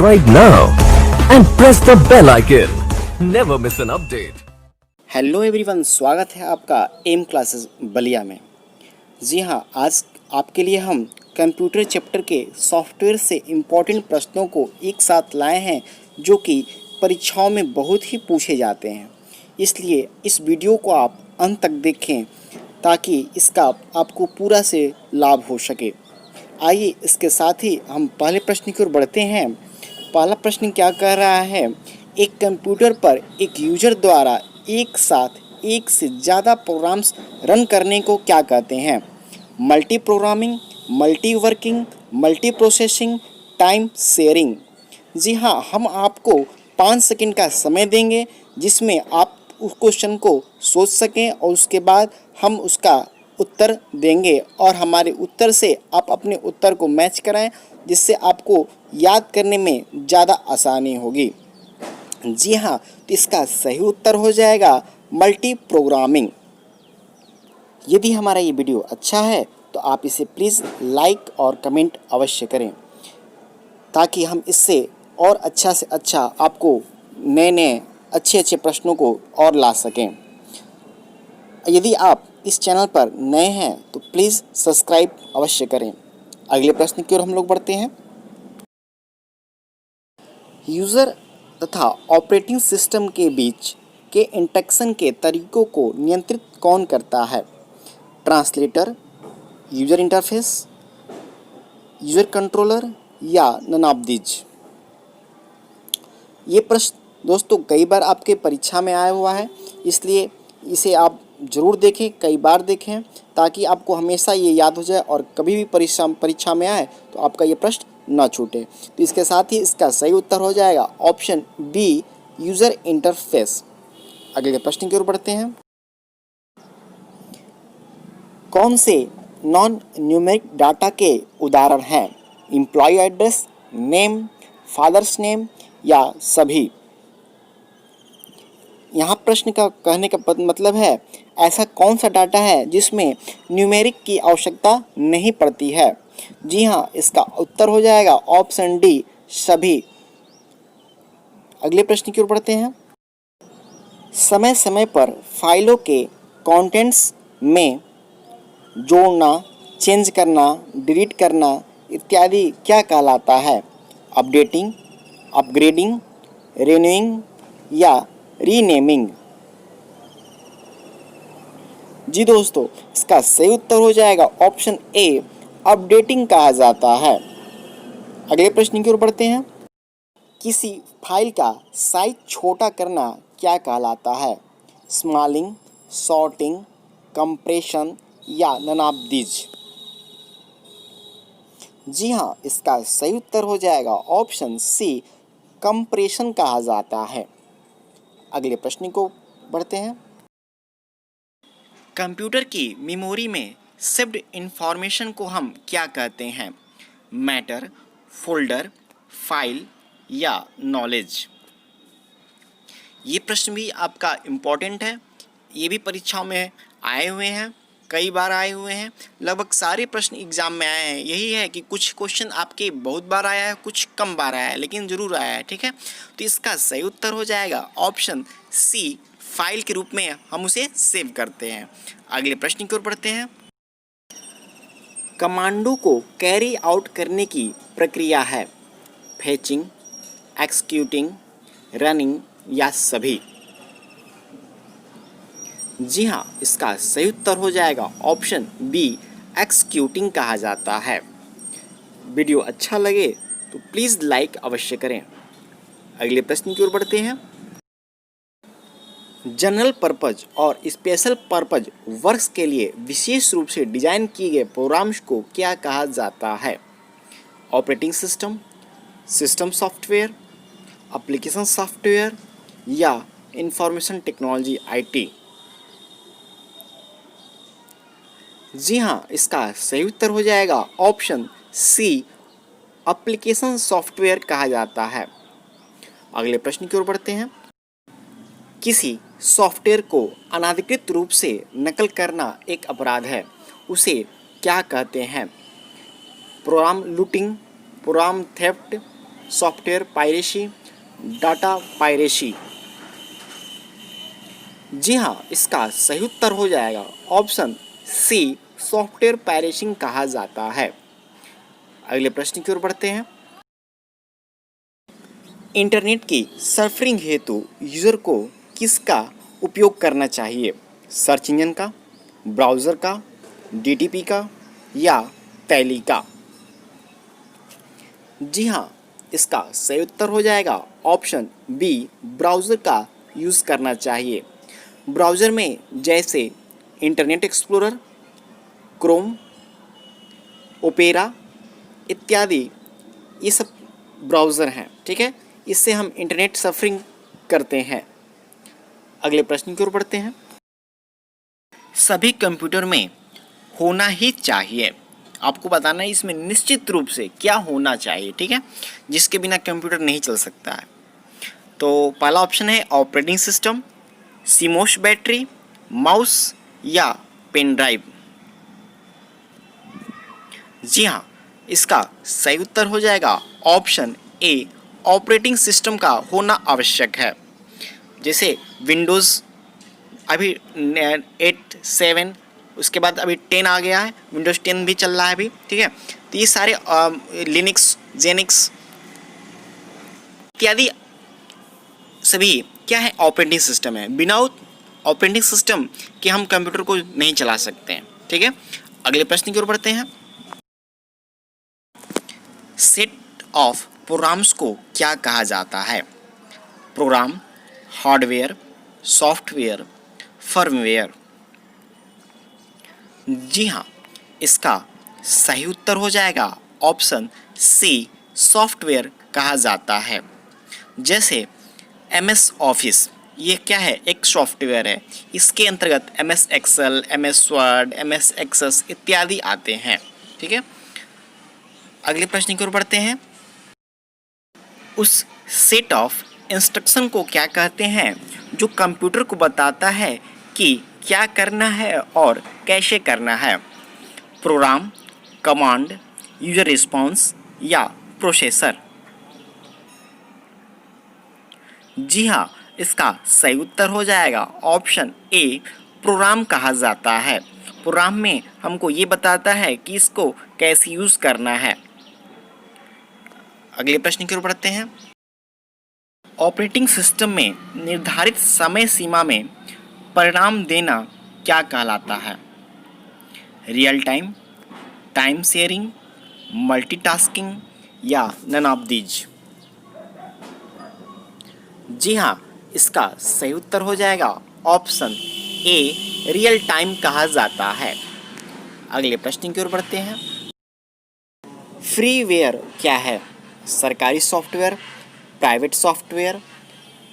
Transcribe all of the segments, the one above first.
Subscribe now and press the bell icon. Never miss an update. Hello everyone, स्वागत है आपका M classes Ballia में। जी हाँ, आज आपके लिए हम कंप्यूटर चैप्टर के सॉफ्टवेयर से इम्पोर्टेंट प्रश्नों को एक साथ लाए हैं जो कि परीक्षाओं में बहुत ही पूछे जाते हैं। इसलिए इस वीडियो को आप अंत तक देखें ताकि इसका आपको पूरा से लाभ हो सके। आइए इसके साथ ही हम पहले प्रश्न की ओर बढ़ते हैं। पहला प्रश्न क्या कह रहा है, एक कंप्यूटर पर एक यूजर द्वारा एक साथ एक से ज़्यादा प्रोग्राम्स रन करने को क्या कहते हैं? Multi programming, multi working, multi processing, time sharing. जी हाँ, हम आपको 5 सेकंड का समय देंगे जिसमें आप उस क्वेश्चन को सोच सकें और उसके बाद हम उसका उत्तर देंगे और हमारे उत्तर से आप अपने उत्तर को मैच कराएं जिससे आपको याद करने में ज़्यादा आसानी होगी। जी हाँ, तो इसका सही उत्तर हो जाएगा मल्टी प्रोग्रामिंग। यदि हमारा ये वीडियो अच्छा है तो आप इसे प्लीज़ लाइक और कमेंट अवश्य करें ताकि हम इससे और अच्छा से अच्छा आपको नए नए अच्छे प्रश्नों को और ला सकें। यदि आप इस चैनल पर नए हैं तो प्लीज़ सब्सक्राइब अवश्य करें। अगले प्रश्न की ओर हम लोग बढ़ते हैं। यूज़र तथा ऑपरेटिंग सिस्टम के बीच के इंटरेक्शन के तरीकों को नियंत्रित कौन करता है? Translator, user interface, user controller या नन ऑफ दीज? ये प्रश्न दोस्तों कई बार आपके परीक्षा में आया हुआ है, इसलिए इसे आप ज़रूर देखें, कई बार देखें ताकि आपको हमेशा ये याद हो जाए और कभी भी परीक्षा में आए तो आपका ये प्रश्न ना छूटे। तो इसके साथ ही इसका सही उत्तर हो जाएगा ऑप्शन बी, यूज़र इंटरफेस। अगले प्रश्न की ओर बढ़ते हैं। कौन से नॉन न्यूमेरिक डाटा के उदाहरण हैं? Employ address, name, father's name या सभी? यहाँ प्रश्न का कहने का मतलब है ऐसा कौन सा डाटा है जिसमें न्यूमेरिक की आवश्यकता नहीं पड़ती है? जी हाँ, इसका उत्तर हो जाएगा ऑप्शन डी, सभी। अगले प्रश्न की ओर बढ़ते हैं। समय समय पर फाइलों के कंटेंट्स में जोड़ना, चेंज करना, डिलीट करना इत्यादि क्या कहलाता है? अपडेटिंग, अपग्रेडिंग, रिन्यूइंग या रीनेमिंग? जी दोस्तों, इसका सही उत्तर हो जाएगा ऑप्शन ए, अपडेटिंग कहा जाता है। अगले प्रश्न की ओर बढ़ते हैं। किसी फाइल का साइज छोटा करना क्या कहलाता है? स्मॉलिंग, सॉर्टिंग, कंप्रेशन या नन ऑफ दीज? जी हाँ, इसका सही उत्तर हो जाएगा ऑप्शन सी, कंप्रेशन कहा जाता है। अगले प्रश्न को बढ़ते हैं। कंप्यूटर की मेमोरी में सेव्ड इंफॉर्मेशन को हम क्या कहते हैं? मैटर, फोल्डर, फाइल या नॉलेज? ये प्रश्न भी आपका इम्पोर्टेंट है। ये भी परीक्षाओं में आए हुए हैं, कई बार आए हुए हैं। लगभग सारे प्रश्न एग्जाम में आए हैं। यही है कि कुछ क्वेश्चन आपके बहुत बार आया है, कुछ कम बार आया है, लेकिन ज़रूर आया है। ठीक है, तो इसका सही उत्तर हो जाएगा ऑप्शन सी, फाइल के रूप में हम उसे सेव करते हैं। अगले प्रश्न की ओर बढ़ते हैं। कमांडो को कैरी आउट करने की प्रक्रिया है? फेचिंग, एक्सिक्यूटिंग, रनिंग या सभी? जी हाँ, इसका सही उत्तर हो जाएगा ऑप्शन बी, एक्सिक्यूटिंग कहा जाता है। वीडियो अच्छा लगे तो प्लीज़ लाइक अवश्य करें। अगले प्रश्न की ओर बढ़ते हैं। जनरल पर्पज और स्पेशल पर्पज वर्क्स के लिए विशेष रूप से डिजाइन किए गए प्रोग्राम्स को क्या कहा जाता है? Operating system, system software, application software या इंफॉर्मेशन टेक्नोलॉजी IT? जी हाँ, इसका सही उत्तर हो जाएगा ऑप्शन सी, एप्लीकेशन सॉफ्टवेयर कहा जाता है। अगले प्रश्न की ओर बढ़ते हैं। किसी सॉफ्टवेयर को अनाधिकृत रूप से नकल करना एक अपराध है, उसे क्या कहते हैं? Program looting, program theft, software piracy, data piracy. जी हाँ, इसका सही उत्तर हो जाएगा ऑप्शन सी, सॉफ्टवेयर पायरेसिंग कहा जाता है। अगले प्रश्न की ओर बढ़ते हैं। इंटरनेट की सर्फिंग हेतु यूजर को किसका उपयोग करना चाहिए? सर्च इंजन का, ब्राउज़र का, डीटीपी का या टैली का? जी हाँ, इसका सही उत्तर हो जाएगा ऑप्शन बी, ब्राउज़र का यूज़ करना चाहिए। ब्राउज़र में जैसे इंटरनेट एक्सप्लोरर, क्रोम, ओपेरा इत्यादि ये सब ब्राउज़र हैं, ठीक है। इससे हम इंटरनेट सर्फिंग करते हैं। अगले प्रश्न की ओर बढ़ते हैं। सभी कंप्यूटर में होना ही चाहिए, आपको बताना है इसमें निश्चित रूप से क्या होना चाहिए, ठीक है, जिसके बिना कंप्यूटर नहीं चल सकता है। तो पहला ऑप्शन है operating system, CMOS battery, mouse या पेन ड्राइव। जी हाँ, इसका सही उत्तर हो जाएगा ऑप्शन ए, ऑपरेटिंग सिस्टम का होना आवश्यक है। जैसे विंडोज़ अभी 8, 7, उसके बाद अभी 10 आ गया है, विंडोज़ 10 भी चल रहा है अभी, ठीक है। तो ये सारे लिनक्स, जेनिक्स इत्यादि सभी क्या है, ऑपरेटिंग सिस्टम है। बिना ऑपरेटिंग सिस्टम के हम कंप्यूटर को नहीं चला सकते हैं, ठीक है। अगले प्रश्न की ओर बढ़ते हैं। सेट ऑफ प्रोग्राम्स को क्या कहा जाता है? Program, hardware, software, firmware. जी हाँ, इसका सही उत्तर हो जाएगा ऑप्शन सी, सॉफ्टवेयर कहा जाता है। जैसे MS ऑफिस, ये क्या है, एक सॉफ्टवेयर है। इसके अंतर्गत MS Excel, MS Word, MS Access इत्यादि आते हैं, ठीक है। अगले प्रश्न की ओर बढ़ते हैं। उस सेट ऑफ इंस्ट्रक्शन को क्या कहते हैं जो कंप्यूटर को बताता है कि क्या करना है और कैसे करना है? प्रोग्राम, कमांड, यूजर रिस्पॉन्स या प्रोसेसर? जी हाँ, इसका सही उत्तर हो जाएगा ऑप्शन ए, प्रोग्राम कहा जाता है। प्रोग्राम में हमको ये बताता है कि इसको कैसे यूज़ करना है। अगले प्रश्न की ओर बढ़ते हैं। ऑपरेटिंग सिस्टम में निर्धारित समय सीमा में परिणाम देना क्या कहलाता है? Real time, time sharing, multitasking या नन ऑफ दीज? जी हाँ, इसका सही उत्तर हो जाएगा ऑप्शन ए, रियल टाइम कहा जाता है। अगले प्रश्न की ओर बढ़ते हैं। फ्रीवेयर क्या है? सरकारी सॉफ्टवेयर, प्राइवेट सॉफ्टवेयर,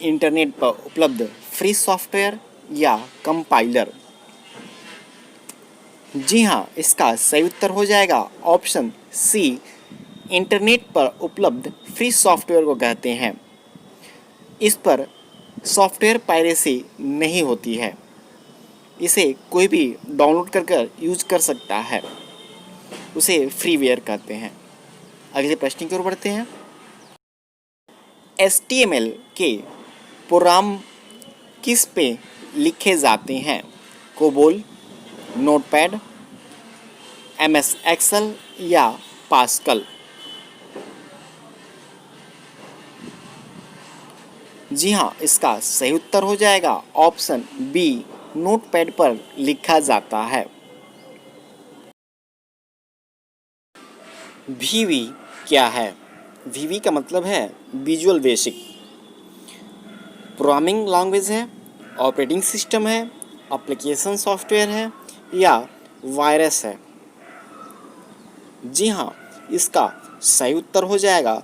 इंटरनेट पर उपलब्ध फ्री सॉफ्टवेयर या कंपाइलर? जी हाँ, इसका सही उत्तर हो जाएगा ऑप्शन सी, इंटरनेट पर उपलब्ध फ्री सॉफ्टवेयर को कहते हैं। इस पर सॉफ्टवेयर पायरेसी नहीं होती है, इसे कोई भी डाउनलोड कर यूज कर सकता है, उसे फ्रीवेयर कहते हैं। अगले प्रश्न की ओर बढ़ते हैं। HTML के प्रोग्राम किस पे लिखे जाते हैं? कोबोल, नोटपैड, MS एक्सेल या पास्कल? जी हाँ, इसका सही उत्तर हो जाएगा ऑप्शन बी, नोटपैड पर लिखा जाता है। VB क्या है? VB का मतलब है विजुअल बेसिक। प्रोग्रामिंग लैंग्वेज है, ऑपरेटिंग सिस्टम है, एप्लीकेशन सॉफ्टवेयर है या वायरस है? जी हाँ, इसका सही उत्तर हो जाएगा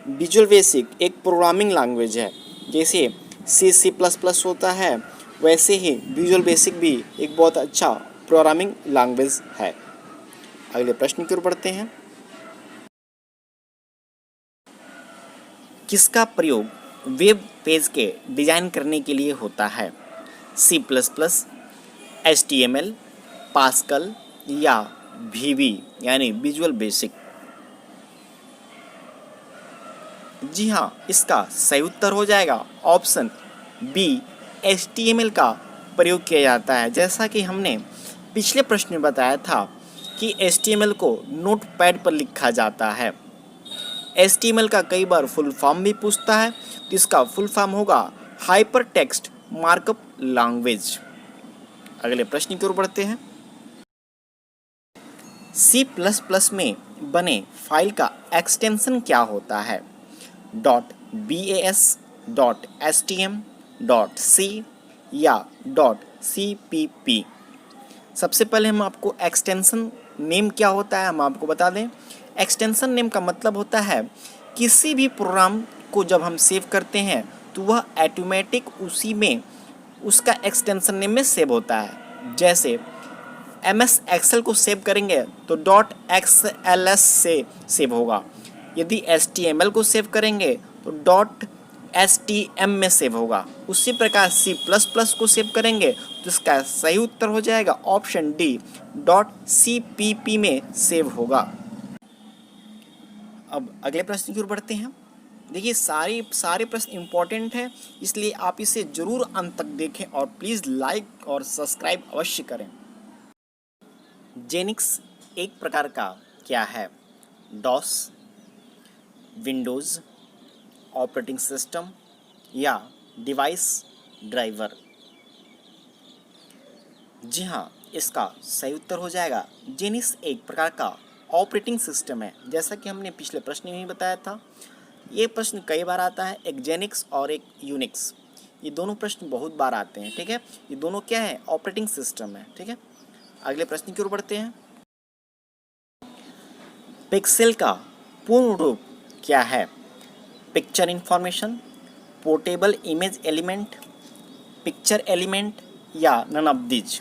विजुअल बेसिक एक प्रोग्रामिंग लैंग्वेज है। जैसे C++ होता है, वैसे ही विजुअल बेसिक भी एक बहुत अच्छा प्रोग्रामिंग लैंग्वेज है। अगले प्रश्न की ओर बढ़ते हैं। किसका प्रयोग वेब पेज के डिज़ाइन करने के लिए होता है? C++, HTML, पास्कल या VB यानी विजुअल बेसिक? जी हाँ, इसका सही उत्तर हो जाएगा ऑप्शन बी, HTML का प्रयोग किया जाता है। जैसा कि हमने पिछले प्रश्न में बताया था कि HTML को नोटपैड पर लिखा जाता है। HTML का कई बार फुल फॉर्म भी पूछता है, तो इसका फुल फॉर्म होगा हाइपर टेक्स्ट मार्कअप लैंग्वेज। अगले प्रश्न की ओर बढ़ते हैं। C++ में बने फाइल का एक्सटेंशन क्या होता है? .bas, .stm, .c या .cpp। सबसे पहले हम आपको एक्सटेंशन नेम क्या होता है हम आपको बता दें। एक्सटेंशन नेम का मतलब होता है किसी भी प्रोग्राम को जब हम सेव करते हैं तो वह ऑटोमेटिक उसी में उसका एक्सटेंशन नेम में सेव होता है। जैसे MS एक्सेल को सेव करेंगे तो .xls से सेव होगा। यदि HTML को सेव करेंगे तो .stm में सेव होगा। उसी प्रकार C++ को सेव करेंगे तो इसका सही उत्तर हो जाएगा ऑप्शन डी, .cpp में सेव होगा। अब अगले प्रश्न की ओर बढ़ते हैं। देखिए सारे प्रश्न इंपॉर्टेंट हैं, इसलिए आप इसे जरूर अंत तक देखें और प्लीज़ लाइक और सब्सक्राइब अवश्य करें। जेनिक्स एक प्रकार का क्या है? डॉस, विंडोज़ ऑपरेटिंग सिस्टम या डिवाइस ड्राइवर? जी हाँ, इसका सही उत्तर हो जाएगा जेनिक्स एक प्रकार का ऑपरेटिंग सिस्टम है। जैसा कि हमने पिछले प्रश्न में ही बताया था, ये प्रश्न कई बार आता है, एक जेनिक्स और एक यूनिक्स। ये दोनों प्रश्न बहुत बार आते हैं, ठीक है। ये दोनों क्या है? ऑपरेटिंग सिस्टम है, ठीक है। अगले प्रश्न की ओर बढ़ते हैं। पिक्सेल का पूर्ण रूप क्या है? Picture information, portable image element, picture element या नन ऑफ दीज?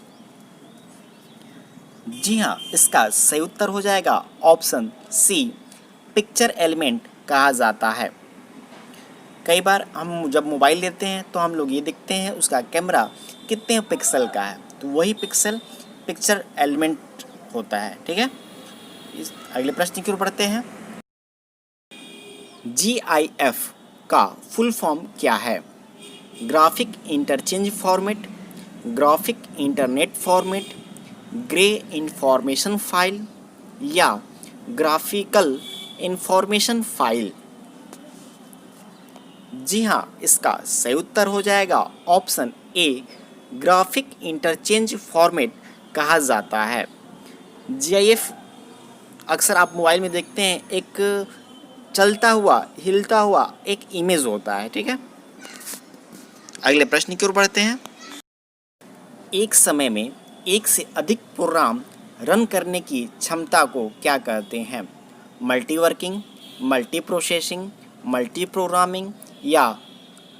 जी हाँ, इसका सही उत्तर हो जाएगा ऑप्शन सी, पिक्चर एलिमेंट कहा जाता है। कई बार हम जब मोबाइल लेते हैं तो हम लोग ये देखते हैं उसका कैमरा कितने पिक्सल का है, तो वही पिक्चर एलिमेंट होता है, ठीक है। इस अगले प्रश्न की ओर बढ़ते हैं। GIF का फुल फॉर्म क्या है? Graphic interchange format, graphic internet format, grey information file या ग्राफिकल इंफॉर्मेशन फाइल? जी हाँ, इसका सही उत्तर हो जाएगा option A, graphic interchange format कहा जाता है। GIF अक्सर आप मोबाइल में देखते हैं, एक चलता हुआ हिलता हुआ एक इमेज होता है, ठीक है। अगले प्रश्न की ओर बढ़ते हैं। एक समय में एक से अधिक प्रोग्राम रन करने की क्षमता को क्या कहते हैं? Multiworking, multi processing, multi programming या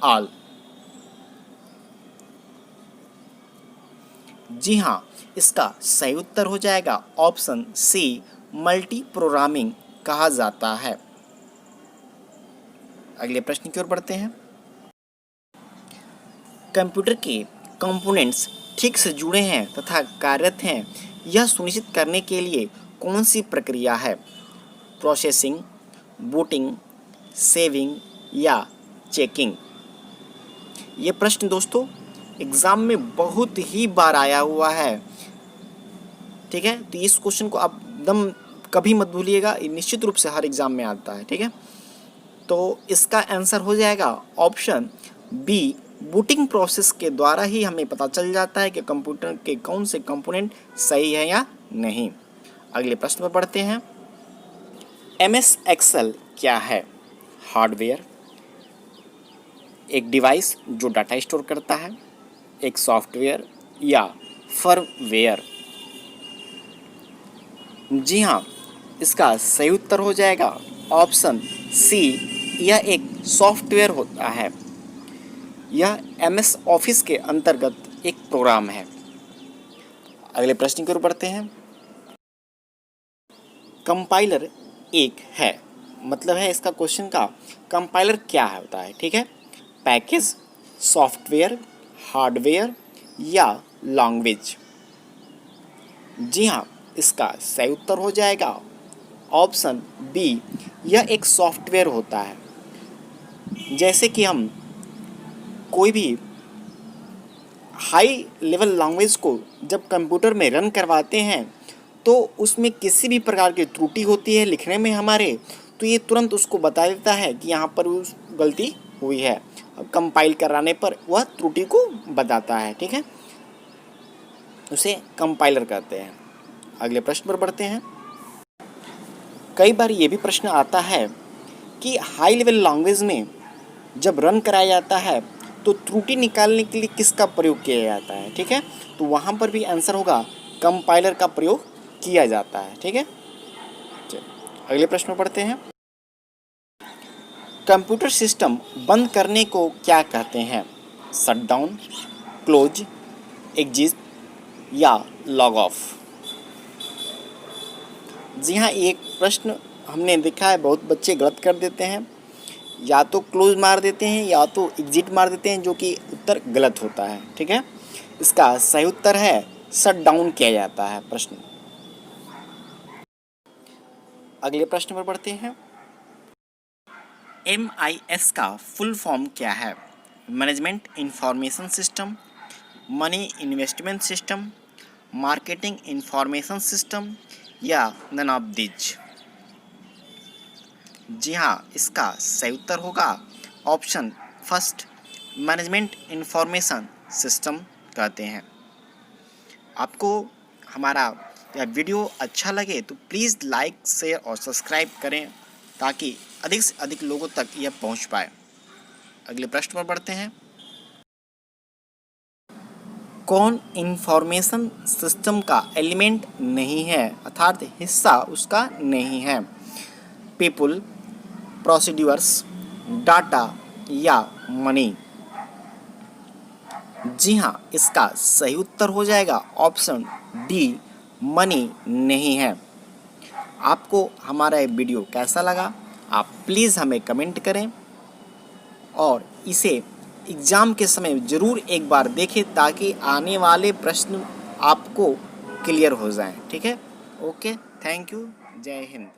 ऑल? जी हाँ, इसका सही उत्तर हो जाएगा ऑप्शन सी, मल्टी प्रोग्रामिंग कहा जाता है। अगले प्रश्न की ओर बढ़ते हैं। कंप्यूटर के कंपोनेंट्स ठीक से जुड़े हैं तथा कार्यरत हैं, यह सुनिश्चित करने के लिए कौन सी प्रक्रिया है? प्रोसेसिंग, बूटिंग, सेविंग या चेकिंग? ये प्रश्न दोस्तों एग्ज़ाम में बहुत ही बार आया हुआ है, ठीक है। तो इस क्वेश्चन को आप एकदम कभी मत भूलिएगा, ये निश्चित रूप से हर एग्ज़ाम में आता है, ठीक है। तो इसका आंसर हो जाएगा ऑप्शन बी, बूटिंग प्रोसेस के द्वारा ही हमें पता चल जाता है कि कंप्यूटर के कौन से कंपोनेंट सही है या नहीं। अगले प्रश्न पर बढ़ते हैं। MS एक्सेल क्या है? हार्डवेयर, एक डिवाइस जो डाटा स्टोर करता है, एक सॉफ्टवेयर या फर्मवेयर? जी हाँ, इसका सही उत्तर हो जाएगा ऑप्शन सी, यह एक सॉफ्टवेयर होता है। यह MS ऑफिस के अंतर्गत एक प्रोग्राम है। अगले प्रश्न की ओर बढ़ते हैं। कंपाइलर एक है, मतलब है इसका क्वेश्चन का कंपाइलर क्या होता है, ठीक है। पैकेज, सॉफ्टवेयर, हार्डवेयर या लैंग्वेज? जी हाँ, इसका सही उत्तर हो जाएगा ऑप्शन बी, यह एक सॉफ्टवेयर होता है। जैसे कि हम कोई भी हाई लेवल लैंग्वेज को जब कंप्यूटर में रन करवाते हैं तो उसमें किसी भी प्रकार की त्रुटि होती है लिखने में हमारे, तो ये तुरंत उसको बता देता है कि यहाँ पर उस गलती हुई है। अब कंपाइल कराने पर वह त्रुटि को बताता है, ठीक है, उसे कंपाइलर कहते हैं। अगले प्रश्न पर बढ़ते हैं। कई बार ये भी प्रश्न आता है कि हाई लेवल लैंग्वेज में जब रन कराया जाता है तो त्रुटि निकालने के लिए किसका प्रयोग किया जाता है, ठीक है, तो वहाँ पर भी आंसर होगा कंपाइलर का प्रयोग किया जाता है, ठीक है। अगले प्रश्न पर पढ़ते हैं। कंप्यूटर सिस्टम बंद करने को क्या कहते हैं? शटडाउन, क्लोज, एग्जिट या लॉग ऑफ? जी हाँ, एक प्रश्न हमने देखा है बहुत बच्चे गलत कर देते हैं, या तो क्लोज मार देते हैं या तो एग्जिट मार देते हैं, जो कि उत्तर गलत होता है, ठीक है। इसका सही उत्तर है शट डाउन किया जाता है प्रश्न। अगले प्रश्न पर बढ़ते हैं। MIS का फुल फॉर्म क्या है? Management information system, money investment system, marketing information system या नन ऑफ दीज? जी हाँ, इसका सही उत्तर होगा option first, management information system कहते हैं। आपको हमारा यह वीडियो अच्छा लगे तो प्लीज़ लाइक, शेयर और सब्सक्राइब करें ताकि अधिक से अधिक लोगों तक यह पहुंच पाए। अगले प्रश्न पर बढ़ते हैं। कौन इंफॉर्मेशन सिस्टम का एलिमेंट नहीं है, अर्थात हिस्सा उसका नहीं है? पीपुल, प्रोसीड्यूर्स, डाटा या मनी? जी हाँ, इसका सही उत्तर हो जाएगा ऑप्शन डी, मनी नहीं है। आपको हमारा ये वीडियो कैसा लगा आप प्लीज़ हमें कमेंट करें और इसे एग्ज़ाम के समय ज़रूर एक बार देखें ताकि आने वाले प्रश्न आपको क्लियर हो जाएं, ठीक है। ओके, थैंक यू, जय हिंद।